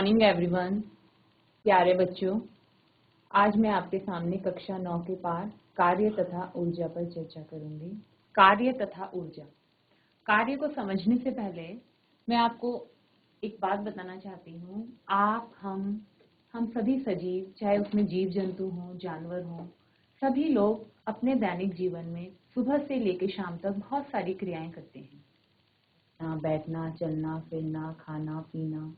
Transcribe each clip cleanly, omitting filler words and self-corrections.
Morning everyone. प्यारे बच्चों, आज मैं आपके सामने कक्षा 9 के पाठ कार्य तथा ऊर्जा पर चर्चा करूंगी। कार्य तथा ऊर्जा। कार्य को समझने से पहले मैं आपको एक बात बताना चाहती हूँ। आप हम सभी सजीव, चाहे उसमें जीव जंतु हों, जानवर हों, सभी लोग अपने दैनिक जीवन में सुबह से लेकर शाम तक बहुत सारी क्रियाएं करते हैं। बैठना, चलना, फिरना, खाना, पीना,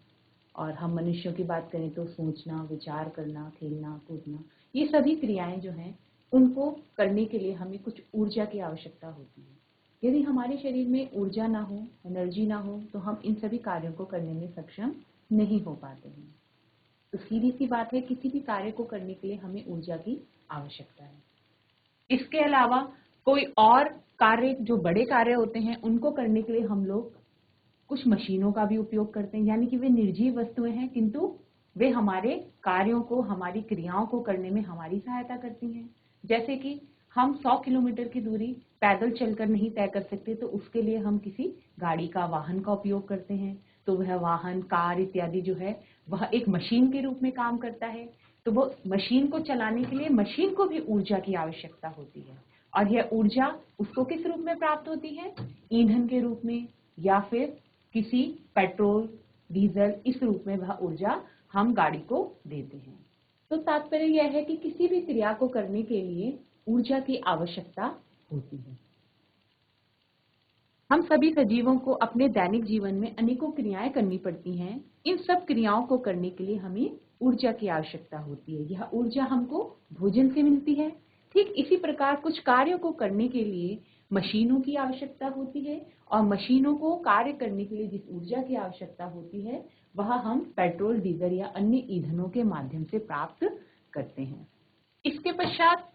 और हम मनुष्यों की बात करें तो सोचना, विचार करना, खेलना, कूदना, ये सभी क्रियाएं जो हैं उनको करने के लिए हमें कुछ ऊर्जा की आवश्यकता होती है। यदि हमारे शरीर में ऊर्जा ना हो, एनर्जी ना हो, तो हम इन सभी कार्यों को करने में सक्षम नहीं हो पाते हैं। तो सीधी सी बात है, किसी भी कार्य को करने के लिए हमें ऊर्जा की आवश्यकता है। इसके अलावा कोई और कार्य, जो बड़े कार्य होते हैं, उनको करने के लिए हम लोग कुछ मशीनों का भी उपयोग करते हैं, यानी कि वे निर्जीव वस्तुएं हैं, किंतु वे हमारे कार्यों को, हमारी क्रियाओं को करने में हमारी सहायता करती हैं। जैसे कि हम 100 किलोमीटर की दूरी पैदल चलकर नहीं तय कर सकते, तो उसके लिए हम किसी गाड़ी का, वाहन का उपयोग करते हैं। तो वह वाहन, कार इत्यादि जो है वह एक मशीन के रूप में काम करता है। तो वो मशीन को चलाने के लिए मशीन को भी ऊर्जा की आवश्यकता होती है, और यह ऊर्जा उसको किस रूप में प्राप्त होती है? ईंधन के रूप में, या फिर किसी पेट्रोल, डीजल, इस रूप में वह ऊर्जा हम गाड़ी को देते हैं। तो तात्पर्य यह है कि किसी भी क्रिया को करने के लिए ऊर्जा की आवश्यकता होती है। हम सभी सजीवों को अपने दैनिक जीवन में अनेकों क्रियाएं करनी पड़ती हैं। इन सब क्रियाओं को करने के लिए हमें ऊर्जा की आवश्यकता होती है। यह ऊर्जा हमको भोजन से मिलती है। ठीक इसी प्रकार कुछ कार्यों को करने के लिए मशीनों की आवश्यकता होती है, और मशीनों को कार्य करने के लिए जिस ऊर्जा की आवश्यकता होती है वह हम पेट्रोल, डीजल या अन्य ईंधनों के माध्यम से प्राप्त करते हैं। इसके पश्चात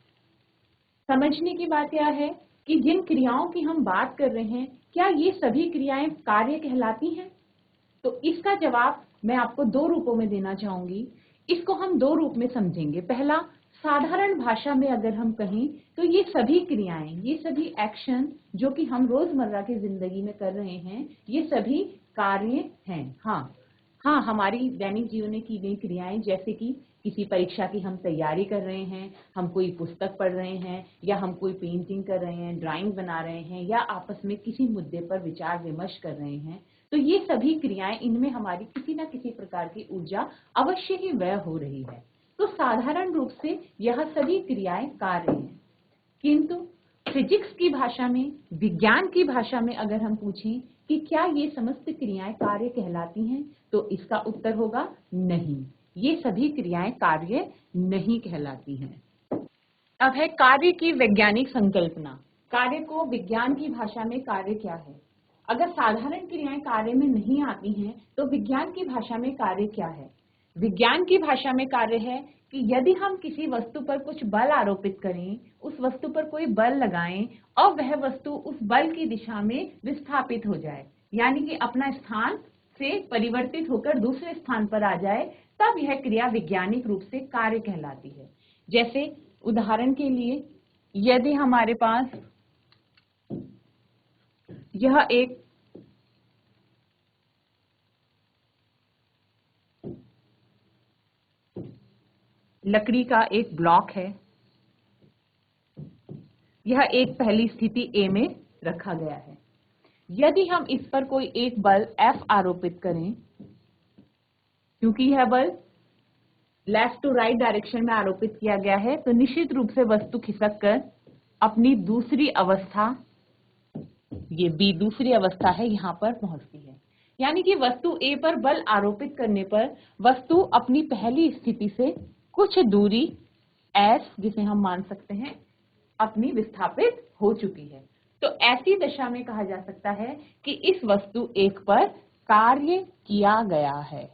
समझने की बात यह है कि जिन क्रियाओं की हम बात कर रहे हैं, क्या ये सभी क्रियाएं कार्य कहलाती हैं? तो इसका जवाब मैं आपको दो रूपों में देना चाहूंगी। इसको हम दो रूप में समझेंगे। पहला, साधारण भाषा में अगर हम कहें तो ये सभी क्रियाएं, ये सभी एक्शन जो कि हम रोजमर्रा की जिंदगी में कर रहे हैं, ये सभी कार्य हैं। हाँ, हमारी दैनिक जीवन में की गई क्रियाएं, जैसे कि किसी परीक्षा की हम तैयारी कर रहे हैं, हम कोई पुस्तक पढ़ रहे हैं, या हम कोई पेंटिंग कर रहे हैं, ड्राइंग बना रहे हैं, या आपस में किसी मुद्दे पर विचार विमर्श कर रहे हैं, तो ये सभी क्रियाएं, इनमें हमारी किसी न किसी प्रकार की ऊर्जा अवश्य ही व्यय हो रही है। तो साधारण रूप से यह सभी क्रियाएं कार्य हैं। किंतु फिजिक्स की भाषा में, विज्ञान की भाषा में अगर हम पूछें कि क्या ये समस्त क्रियाएं कार्य कहलाती हैं, तो इसका उत्तर होगा नहीं, ये सभी क्रियाएं कार्य नहीं कहलाती हैं। अब है कार्य की वैज्ञानिक संकल्पना। कार्य को विज्ञान की भाषा में कार्य क्या है? अगर साधारण क्रियाएं कार्य में नहीं आती हैं, तो विज्ञान की भाषा में कार्य क्या है? विज्ञान की भाषा में कार्य है कि यदि हम किसी वस्तु पर कुछ बल आरोपित करें, उस वस्तु पर कोई बल लगाएं, और वह वस्तु उस बल की दिशा में विस्थापित हो जाए, यानी कि अपना स्थान से परिवर्तित होकर दूसरे स्थान पर आ जाए, तब यह क्रिया वैज्ञानिक रूप से कार्य कहलाती है। जैसे उदाहरण के लिए, यदि हमारे पास यह एक लकड़ी का एक ब्लॉक है, यह एक पहली स्थिति A में रखा गया है। यदि हम इस पर कोई एक बल F आरोपित करें, क्योंकि यह बल लेफ्ट टू राइट डायरेक्शन में आरोपित किया गया है, तो निश्चित रूप से वस्तु खिसक कर अपनी दूसरी अवस्था, ये B दूसरी अवस्था है, यहां पर पहुंचती है। यानी कि वस्तु A पर बल आरोपित करने पर वस्तु अपनी पहली स्थिति से कुछ दूरी S, जिसे हम मान सकते हैं, अपनी विस्थापित हो चुकी है। तो ऐसी दशा में कहा जा सकता है कि इस वस्तु 1 पर कार्य किया गया है,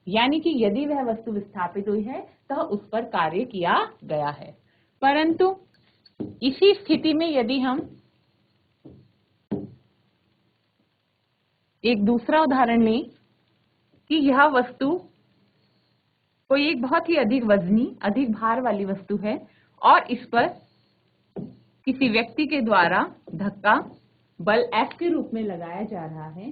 यानी कि यदि वह वस्तु विस्थापित हुई है तो उस पर कार्य किया गया है। परंतु इसी स्थिति में यदि हम एक दूसरा उदाहरण लें कि यह वस्तु कोई एक बहुत ही अधिक वजनी, अधिक भार वाली वस्तु है, और इस पर किसी व्यक्ति के द्वारा धक्का बल F के रूप में लगाया जा रहा है,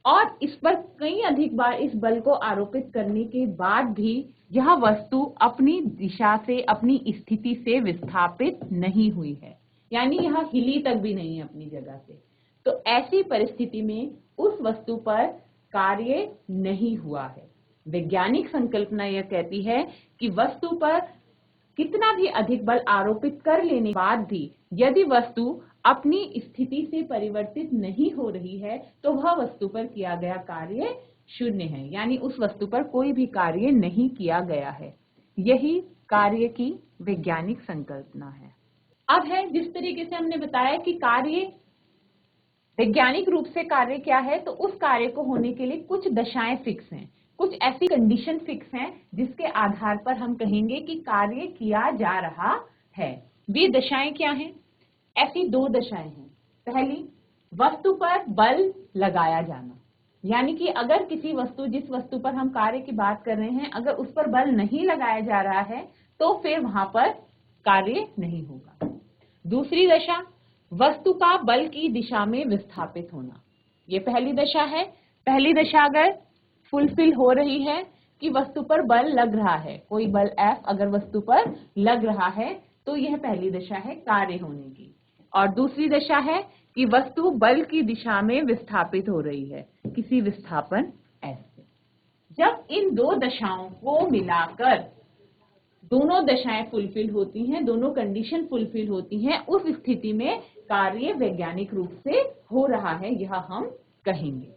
और इस पर कई अधिक बार इस बल को आरोपित करने के बाद भी यह वस्तु अपनी दिशा से, अपनी स्थिति से विस्थापित नहीं हुई है, यानी यह हिली तक भी नहीं है अपनी जगह से। तो ऐसी परिस्थिति में उस वस्तु पर कार्य नहीं हुआ है। वैज्ञानिक संकल्पना यह कहती है कि वस्तु पर कितना भी अधिक बल आरोपित कर लेने के बाद भी यदि वस्तु अपनी स्थिति से परिवर्तित नहीं हो रही है तो वह वस्तु पर किया गया कार्य शून्य है, यानी उस वस्तु पर कोई भी कार्य नहीं किया गया है। यही कार्य की वैज्ञानिक संकल्पना है। अब है जिस तरीके से हमने बताया कि कार्य वैज्ञानिक रूप से कार्य क्या है, तो उस कार्य को होने के लिए कुछ दशाएं फिक्स हैं, कुछ ऐसी कंडीशन फिक्स हैं जिसके आधार पर हम कहेंगे कि कार्य किया जा रहा है। वे दशाएं क्या हैं? ऐसी दो दशाएं हैं। पहली, वस्तु पर बल लगाया जाना, यानी कि अगर किसी वस्तु, जिस वस्तु पर हम कार्य की बात कर रहे हैं, अगर उस पर बल नहीं लगाया जा रहा है तो फिर वहां पर कार्य नहीं होगा। दूसरी दशा, वस्तु का बल की दिशा में विस्थापित होना। ये पहली दशा है। पहली दशा अगर फुलफिल हो रही है कि वस्तु पर बल लग रहा है, कोई बल F अगर वस्तु पर लग रहा है तो यह पहली दशा है कार्य होने की। और दूसरी दशा है कि वस्तु बल की दिशा में विस्थापित हो रही है किसी विस्थापन S से। जब इन दो दशाओं को मिलाकर दोनों दशाएं फुलफिल होती हैं, दोनों कंडीशन फुलफिल होती हैं, उस स्थिति में कार्य वैज्ञानिक रूप से हो रहा है, यह हम कहेंगे।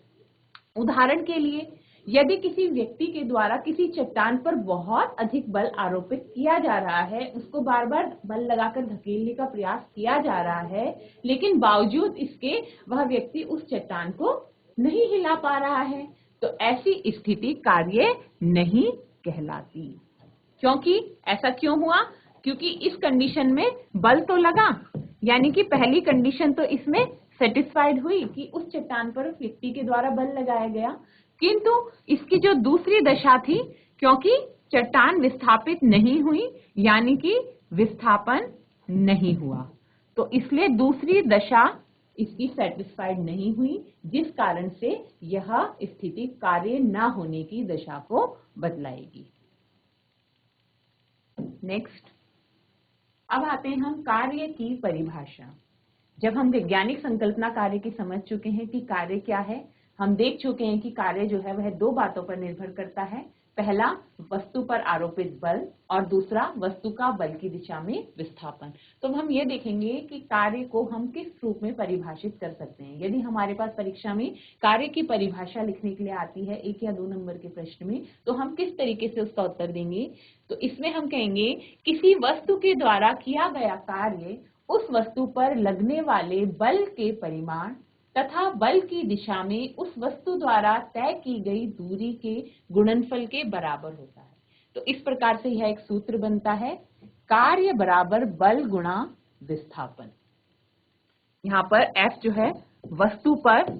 उदाहरण के लिए, यदि किसी व्यक्ति के द्वारा किसी चट्टान पर बहुत अधिक बल आरोपित किया जा रहा है, उसको बार बार बल लगाकर धकेलने का प्रयास किया जा रहा है, लेकिन बावजूद इसके वह व्यक्ति उस चट्टान को नहीं हिला पा रहा है, तो ऐसी स्थिति कार्य नहीं कहलाती। क्योंकि ऐसा क्यों हुआ? क्योंकि इस कंडीशन में बल तो लगा, यानी कि पहली कंडीशन तो इसमें सेटिस्फाइड हुई कि उस चट्टान पर उस व्यक्ति के द्वारा बल लगाया गया, किंतु इसकी जो दूसरी दशा थी, क्योंकि चट्टान विस्थापित नहीं हुई, यानी कि विस्थापन नहीं हुआ, तो इसलिए दूसरी दशा इसकी सेटिस्फाइड नहीं हुई, जिस कारण से यह स्थिति कार्य न होने की दशा को बतलाएगी। नेक्स्ट, अब आते हैं हम कार्य की परिभाषा। जब हम वैज्ञानिक संकल्पना कार्य की समझ चुके हैं कि कार्य क्या है, हम देख चुके हैं कि कार्य जो है वह दो बातों पर निर्भर करता है। पहला, वस्तु पर आरोपित बल, और दूसरा, वस्तु का बल की दिशा में विस्थापन। तो हम ये देखेंगे कि कार्य को हम किस रूप में परिभाषित कर सकते हैं। यदि हमारे पास परीक्षा में कार्य की परिभाषा लिखने के लिए आती है 1 या 2 नंबर के प्रश्न में, तो हम किस तरीके से उसका उत्तर देंगे? तो इसमें हम कहेंगे किसी वस्तु के द्वारा किया गया कार्य उस वस्तु पर लगने वाले बल के परिमाण तथा बल की दिशा में उस वस्तु द्वारा तय की गई दूरी के गुणनफल के बराबर होता है। तो इस प्रकार से यह एक सूत्र बनता है, कार्य बराबर बल गुणा विस्थापन। यहाँ पर F जो है वस्तु पर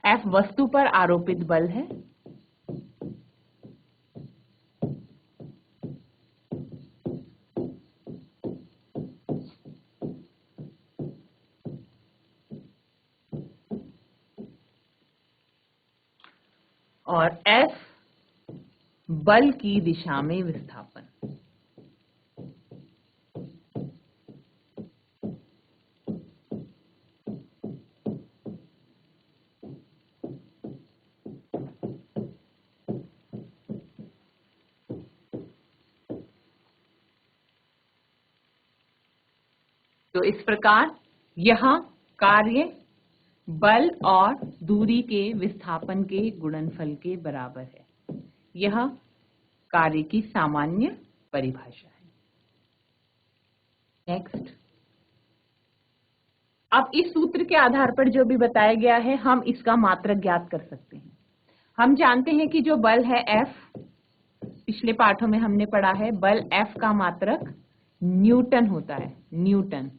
F वस्तु पर आरोपित बल है, और F बल की दिशा में विस्थापन। तो इस प्रकार यह कार्य बल और दूरी के विस्थापन के गुणनफल के बराबर है। यह कार्य की सामान्य परिभाषा है। नेक्स्ट, अब इस सूत्र के आधार पर जो भी बताया गया है, हम इसका मात्रक ज्ञात कर सकते हैं। हम जानते हैं कि जो बल है F, पिछले पाठों में हमने पढ़ा है, बल F का मात्रक न्यूटन होता है। न्यूटन,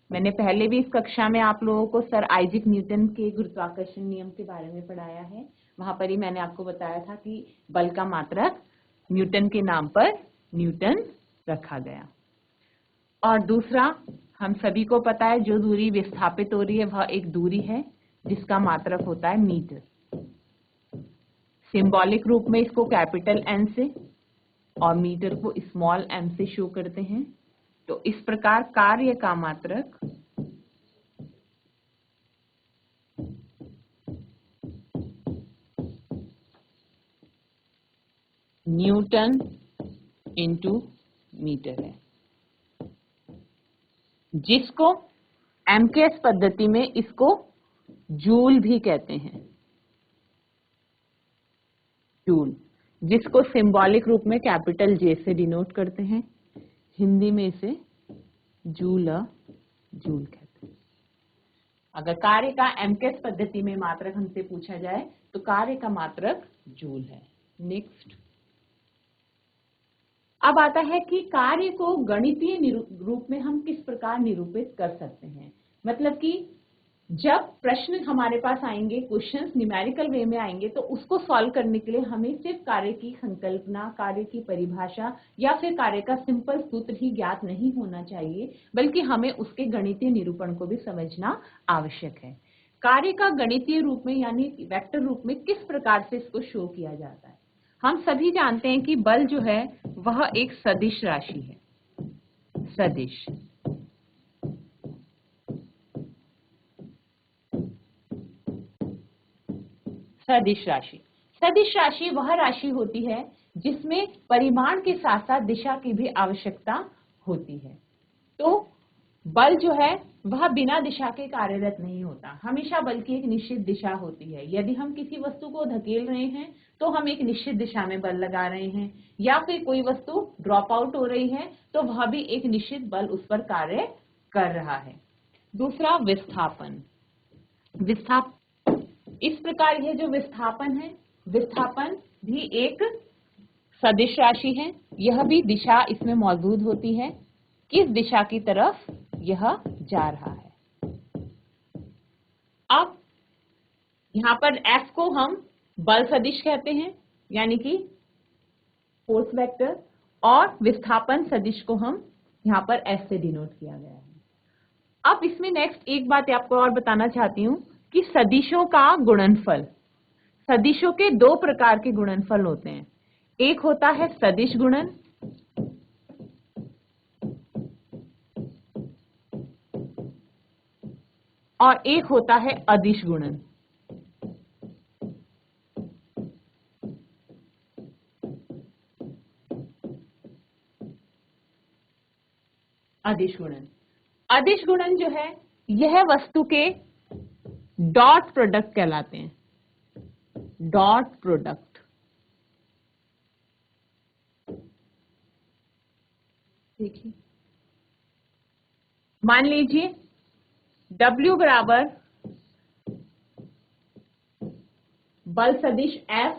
मैंने पहले भी इस कक्षा में आप लोगों को सर आइजैक न्यूटन के गुरुत्वाकर्षण नियम के बारे में पढ़ाया है। वहां पर ही मैंने आपको बताया था कि बल का मात्रक न्यूटन के नाम पर न्यूटन रखा गया। और दूसरा, हम सभी को पता है जो दूरी विस्थापित हो रही है वह एक दूरी है जिसका मात्रक होता है मीटर। सिंबॉलिक रूप में इसको कैपिटल एन से और मीटर को स्मॉल एम से शो करते हैं। तो इस प्रकार कार्य का मात्रक न्यूटन इंटू मीटर है, जिसको एमकेएस पद्धति में इसको जूल भी कहते हैं। जूल, जिसको सिंबॉलिक रूप में कैपिटल जे से डिनोट करते हैं, हिंदी में इसे जूल कहते हैं। अगर कार्य का एमकेएस पद्धति में मात्रक हमसे पूछा जाए तो कार्य का मात्रक जूल है। नेक्स्ट, अब आता है कि कार्य को गणितीय रूप में हम किस प्रकार निरूपित कर सकते हैं। मतलब कि जब प्रश्न हमारे पास आएंगे, क्वेश्चंस न्यूमेरिकल वे में आएंगे, तो उसको सॉल्व करने के लिए हमें सिर्फ कार्य की संकल्पना, कार्य की परिभाषा या फिर कार्य का सिंपल सूत्र ही ज्ञात नहीं होना चाहिए, बल्कि हमें उसके गणितीय निरूपण को भी समझना आवश्यक है। कार्य का गणितीय रूप में यानी वेक्टर रूप में किस प्रकार से इसको शो किया जाता है। हम सभी जानते हैं कि बल जो है वह एक सदिश राशि है। सदिश, सदिश राशि, सदिश राशि वह राशि होती है जिसमें परिमाण के साथ साथ दिशा की भी आवश्यकता होती है। तो बल जो है वह बिना दिशा के कार्यरत नहीं होता, हमेशा बल की एक निश्चित दिशा होती है। यदि हम किसी वस्तु को धकेल रहे हैं तो हम एक निश्चित दिशा में बल लगा रहे हैं, या फिर कोई वस्तु ड्रॉप आउट हो रही है तो वह भी एक निश्चित बल उस पर कार्य कर रहा है। दूसरा, विस्थापन। इस प्रकार यह जो विस्थापन है, विस्थापन भी एक सदिश राशि है। यह भी दिशा इसमें मौजूद होती है, किस दिशा की तरफ यह जा रहा है। अब यहां पर F को हम बल सदिश कहते हैं, यानी कि फोर्स वेक्टर, और विस्थापन सदिश को हम यहां पर S से डिनोट किया गया है। अब इसमें नेक्स्ट एक बात आपको और बताना चाहती हूं कि सदिशों का गुणनफल, सदिशों के दो प्रकार के गुणनफल होते हैं। एक होता है सदिश गुणन और एक होता है अदिश गुणन। अदिश गुणन, अदिश गुणन जो है यह वस्तु के डॉट प्रोडक्ट कहलाते हैं। डॉट प्रोडक्ट, देखिए मान लीजिए W बराबर बल सदिश F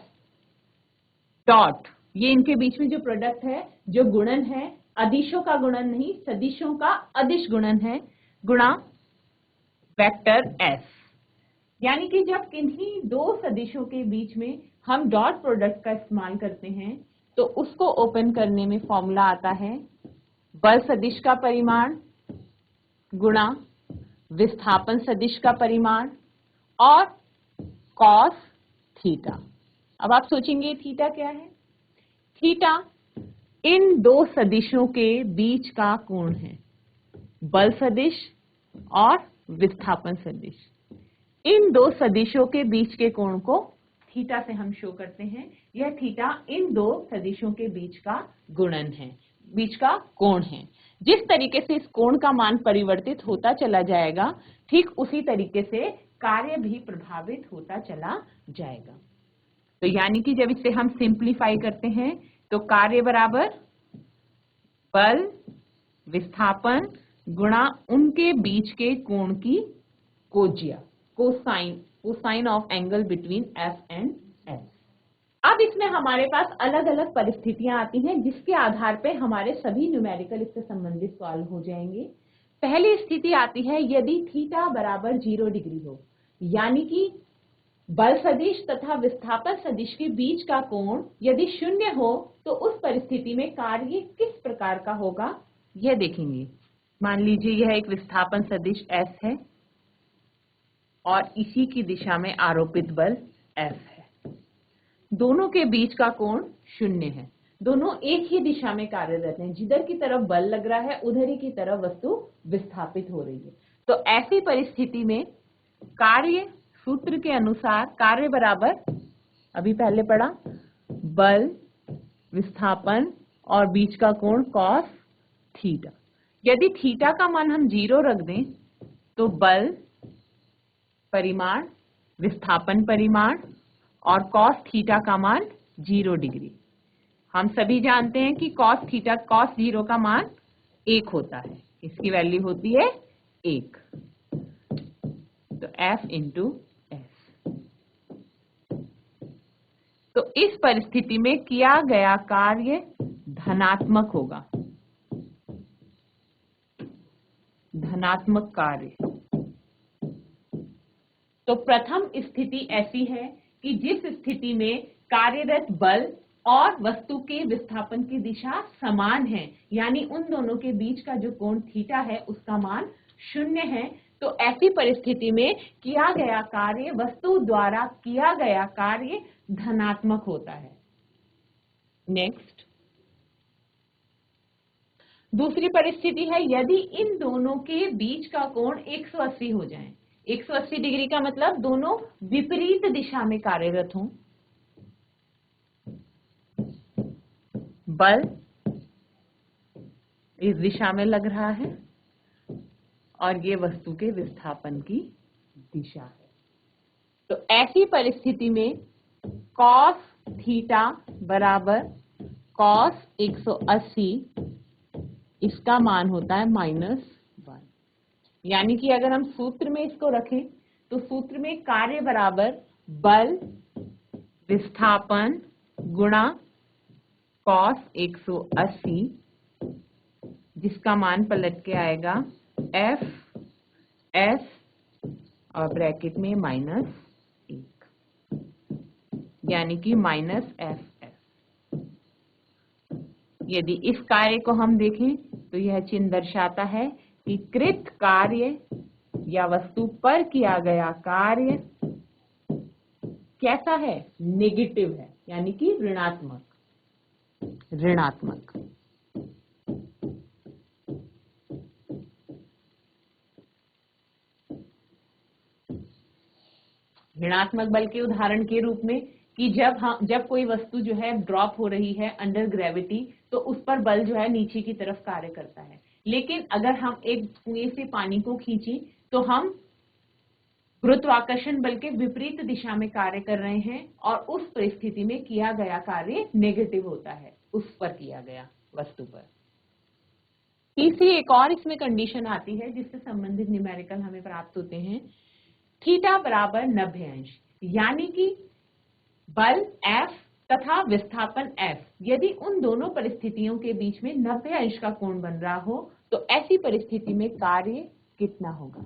डॉट, ये इनके बीच में जो प्रोडक्ट है, जो गुणन है, अदिशों का गुणन नहीं, सदिशों का अदिश गुणन है, गुणा वेक्टर S। यानी कि जब किन्हीं दो सदिशों के बीच में हम डॉट प्रोडक्ट का इस्तेमाल करते हैं तो उसको ओपन करने में फॉर्मूला आता है बल सदिश का परिमाण गुणा विस्थापन सदिश का परिमाण और कॉस थीटा। अब आप सोचेंगे थीटा क्या है? थीटा इन दो सदिशों के बीच का कोण है, बल सदिश और विस्थापन सदिश। इन दो सदिशों के बीच के कोण को थीटा से हम शो करते हैं। यह थीटा इन दो सदिशों के बीच का गुणन है, बीच का कोण है। जिस तरीके से इस कोण का मान परिवर्तित होता चला जाएगा, ठीक उसी तरीके से कार्य भी प्रभावित होता चला जाएगा। तो यानी कि जब इसे हम सिंप्लीफाई करते हैं तो कार्य बराबर बल विस्थापन गुणा उनके बीच के कोण की कोज्या, cosine of angle between F and S। अब इसमें हमारे पास अलग अलग परिस्थितियां आती हैं जिसके आधार पे हमारे सभी न्यूमेरिकल इससे संबंधित सॉल्व हो जाएंगे। पहली स्थिति आती है यदि थीटा बराबर 0 डिग्री हो, यानी कि बल सदिश तथा विस्थापन सदिश के बीच का कोण यदि 0 हो तो उस परिस्थिति में कार्य किस प्रकार का होगा यह देखेंगे। मान लीजिए यह एक विस्थापन सदिश S है और इसी की दिशा में आरोपित बल F है। दोनों के बीच का कोण 0 है। दोनों एक ही दिशा में कार्यरत हैं। जिधर की तरफ बल लग रहा है उधर ही की तरफ वस्तु विस्थापित हो रही है। तो ऐसी परिस्थिति में कार्य सूत्र के अनुसार कार्य बराबर, अभी पहले पढ़ा, बल, विस्थापन और बीच का कोण कॉस थीटा। यदि थीटा का मान हम 0 रख दें तो बल परिमाण, विस्थापन परिमाण और कॉस थीटा का मान 0 डिग्री। हम सभी जानते हैं कि कॉस थीटा कॉस 0 का मान 1 होता है। इसकी वैल्यू होती है 1। तो F इंटू S। तो इस परिस्थिति में किया गया कार्य धनात्मक होगा, धनात्मक कार्य। तो प्रथम स्थिति ऐसी है कि जिस स्थिति में कार्यरत बल और वस्तु के विस्थापन की दिशा समान है, यानी उन दोनों के बीच का जो कोण थीटा है उसका मान 0 है। तो ऐसी परिस्थिति में किया गया कार्य, वस्तु द्वारा किया गया कार्य धनात्मक होता है। नेक्स्ट, दूसरी परिस्थिति है यदि इन दोनों के बीच का कोण 180 हो जाए। 180 डिग्री का मतलब दोनों विपरीत दिशा में कार्यरत हों। बल इस दिशा में लग रहा है और ये वस्तु के विस्थापन की दिशा है। तो ऐसी परिस्थिति में कॉस थीटा बराबर कॉस 180, इसका मान होता है -1। यानी कि अगर हम सूत्र में इसको रखें तो सूत्र में कार्य बराबर बल, विस्थापन गुणा कॉस 180, जिसका मान पलट के आएगा F S और ब्रैकेट में -1, यानी कि -FS। यदि इस कार्य को हम देखें तो यह चिन्ह दर्शाता है कि कृत कार्य या वस्तु पर किया गया कार्य कैसा है, नेगेटिव है, यानी कि ऋणात्मक। ऋणात्मक ऋणात्मक बल के उदाहरण के रूप में कि जब कोई वस्तु जो है ड्रॉप हो रही है अंडर ग्रेविटी, तो उस पर बल जो है नीचे की तरफ कार्य करता है। लेकिन अगर हम एक कुएं से पानी को खींचें तो हम गुरुत्वाकर्षण बल के विपरीत दिशा में कार्य कर रहे हैं और उस परिस्थिति में किया गया कार्य नेगेटिव होता है उस पर किया गया वस्तु पर। तीसरी एक और इसमें कंडीशन आती है जिससे संबंधित न्यूमेरिकल हमें प्राप्त होते हैं। थीटा बराबर 90 अंश, यानी कि बल F तथा विस्थापन F, यदि उन दोनों परिस्थितियों के बीच में 90 अंश का कोण बन रहा हो तो ऐसी परिस्थिति में कार्य कितना होगा।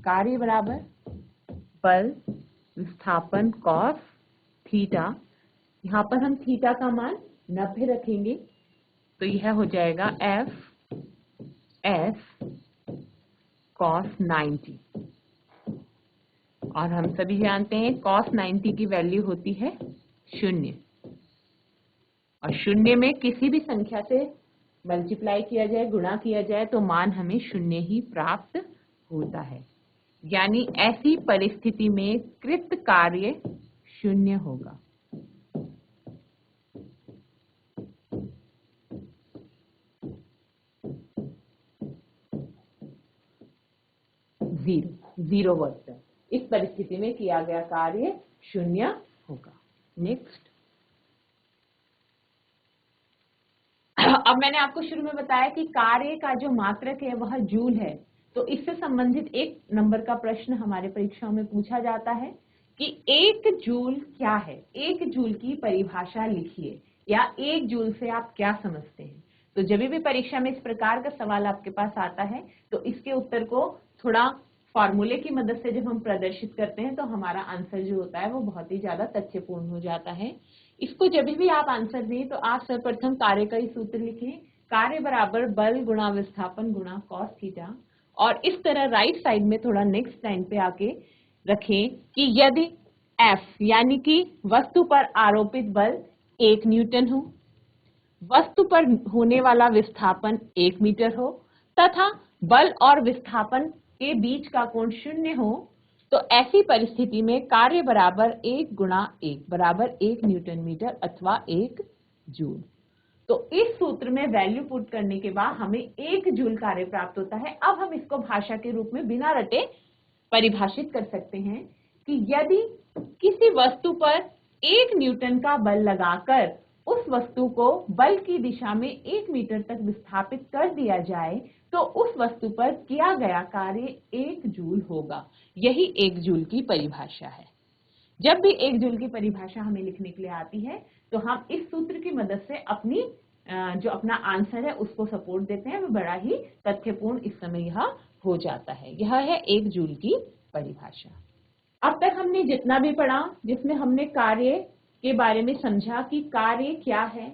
कार्य बराबर बल, विस्थापन कॉस थीटा, यहां पर हम थीटा का मान 90 रखेंगे तो यह हो जाएगा F S कॉस 90। और हम सभी जानते हैं cos 90 की वैल्यू होती है 0, और 0 में किसी भी संख्या से मल्टीप्लाई किया जाए, गुणा किया जाए तो मान हमें 0 ही प्राप्त होता है। यानी ऐसी परिस्थिति में कृत कार्य 0 होगा। Zero work. इस परिस्थिति में किया गया कार्य 0 होगा। नेक्स्ट, अब मैंने आपको शुरू में बताया कि कार्य का जो मात्रक है वह जूल है। तो इससे संबंधित एक नंबर का प्रश्न हमारे परीक्षाओं में पूछा जाता है कि 1 जूल क्या है। 1 जूल की परिभाषा लिखिए, या 1 जूल से आप क्या समझते हैं। तो जब भी परीक्षा में इस प्रकार का सवाल आपके पास आता है तो इसके उत्तर को थोड़ा फॉर्मूले की मदद से जब हम प्रदर्शित करते हैं तो हमारा आंसर जो होता है वो बहुत ही ज्यादा तथ्यपूर्ण हो जाता है। इसको जब भी आप आंसर दें तो आप सर्वप्रथम कार्य का ही सूत्र लिखें, कार्य बराबर बल गुणा विस्थापन गुणा cos थीटा, और इस तरह राइट साइड में थोड़ा नेक्स्ट लाइन पे आके रखें कि यदि F यानी कि वस्तु पर आरोपित बल 1 न्यूटन हो, वस्तु पर होने वाला विस्थापन 1 मीटर हो तथा बल और विस्थापन के बीच का कोण 0 हो, तो ऐसी परिस्थिति में कार्य बराबर 1 गुणा 1 बराबर 1 न्यूटन मीटर अथवा 1 जूल। तो इस सूत्र में वैल्यू पुट करने के बाद हमें 1 जूल कार्य प्राप्त होता है। अब हम इसको भाषा के रूप में बिना रटे परिभाषित कर सकते हैं कि यदि किसी वस्तु पर 1 न्यूटन का बल लगाकर उस वस्तु को बल की दिशा में 1 मीटर तक विस्थापित कर दिया जाए तो उस वस्तु पर किया गया कार्य 1 जूल होगा। यही 1 जूल की परिभाषा है। जब भी 1 जूल की परिभाषा हमें लिखने के लिए आती है तो हम इस सूत्र की मदद से अपनी जो अपना आंसर है उसको सपोर्ट देते हैं। वो बड़ा ही तथ्यपूर्ण इस समय यह हो जाता है। यह है 1 जूल की परिभाषा। अब तक हमने जितना भी पढ़ा, जिसमें हमने कार्य के बारे में समझा कि कार्य क्या है,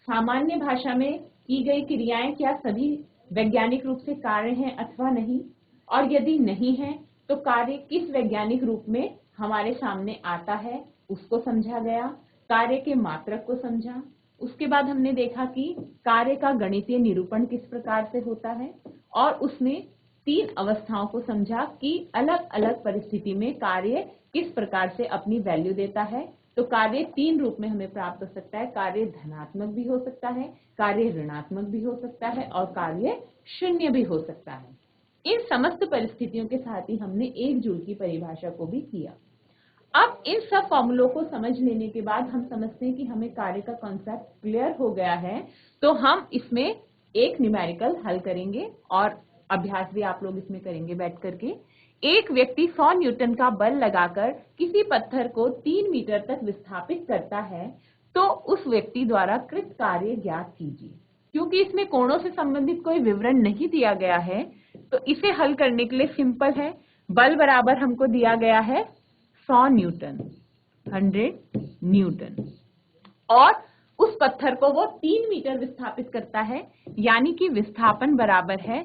सामान्य भाषा में की गई क्रियाएं क्या सभी वैज्ञानिक रूप से कार्य हैं अथवा नहीं, और यदि नहीं है तो कार्य किस वैज्ञानिक रूप में हमारे सामने आता है उसको समझा गया। कार्य के मात्रक को समझा। उसके बाद हमने देखा कि कार्य का गणितीय निरूपण किस प्रकार से होता है, और उसमें 3 अवस्थाओं को समझा कि अलग अलग परिस्थिति में कार्य किस प्रकार से अपनी वैल्यू देता है। तो कार्य 3 रूप में हमें प्राप्त हो सकता है। कार्य धनात्मक भी हो सकता है, कार्य ऋणात्मक भी हो सकता है और कार्य शून्य भी हो सकता है। इन समस्त परिस्थितियों के साथ ही हमने 1 जूल की परिभाषा को भी किया। अब इन सब फॉर्मूलों को समझ लेने के बाद हम समझते हैं कि हमें कार्य का कॉन्सेप्ट क्लियर हो गया है, तो हम इसमें एक न्यूमेरिकल हल करेंगे और अभ्यास भी आप लोग इसमें करेंगे बैठ करके। एक व्यक्ति 100 न्यूटन का बल लगाकर किसी पत्थर को 3 मीटर तक विस्थापित करता है, तो उस व्यक्ति द्वारा कृत कार्य ज्ञात कीजिए। क्योंकि इसमें कोणों से संबंधित कोई विवरण नहीं दिया गया है, तो इसे हल करने के लिए सिंपल है। बल बराबर हमको दिया गया है 100 न्यूटन, 100 न्यूटन, और उस पत्थर को वो 3 मीटर विस्थापित करता है, यानी कि विस्थापन बराबर है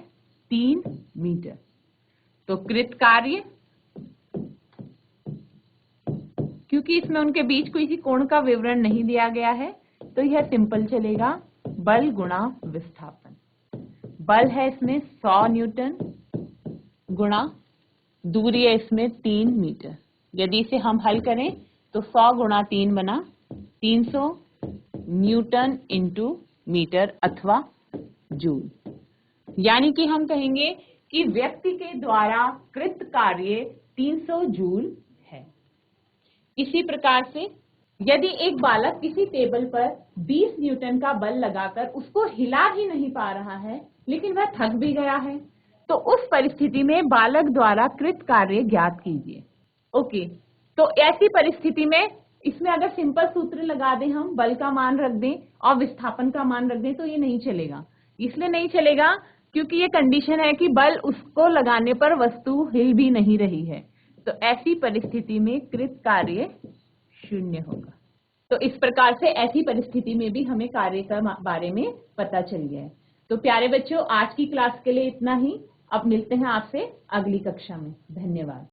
3 मीटर। तो कृत कार्य, क्योंकि इसमें उनके बीच किसी कोण का विवरण नहीं दिया गया है, तो यह सिंपल चलेगा, बल गुणा विस्थापन। बल है इसमें 100 न्यूटन गुणा दूरी है इसमें 3 मीटर। यदि इसे हम हल करें तो 100 गुणा 3 बना 300 न्यूटन इंटू मीटर अथवा जूल। यानी कि हम कहेंगे कि व्यक्ति के द्वारा कृत कार्य 300 जूल है। इसी प्रकार से यदि एक बालक किसी टेबल पर 20 न्यूटन का बल लगाकर उसको हिला ही नहीं पा रहा है, लेकिन वह थक भी गया है, तो उस परिस्थिति में बालक द्वारा कृत कार्य ज्ञात कीजिए। ओके, तो ऐसी परिस्थिति में इसमें अगर सिंपल सूत्र लगा दें, हम बल का मान रख दें और विस्थापन का मान रख दें, तो ये नहीं चलेगा। इसलिए नहीं चलेगा क्योंकि ये कंडीशन है कि बल उसको लगाने पर वस्तु हिल भी नहीं रही है। तो ऐसी परिस्थिति में कृत कार्य 0 होगा। तो इस प्रकार से ऐसी परिस्थिति में भी हमें कार्य का बारे में पता चल गया है। तो प्यारे बच्चों, आज की क्लास के लिए इतना ही। अब मिलते हैं आपसे अगली कक्षा में। धन्यवाद।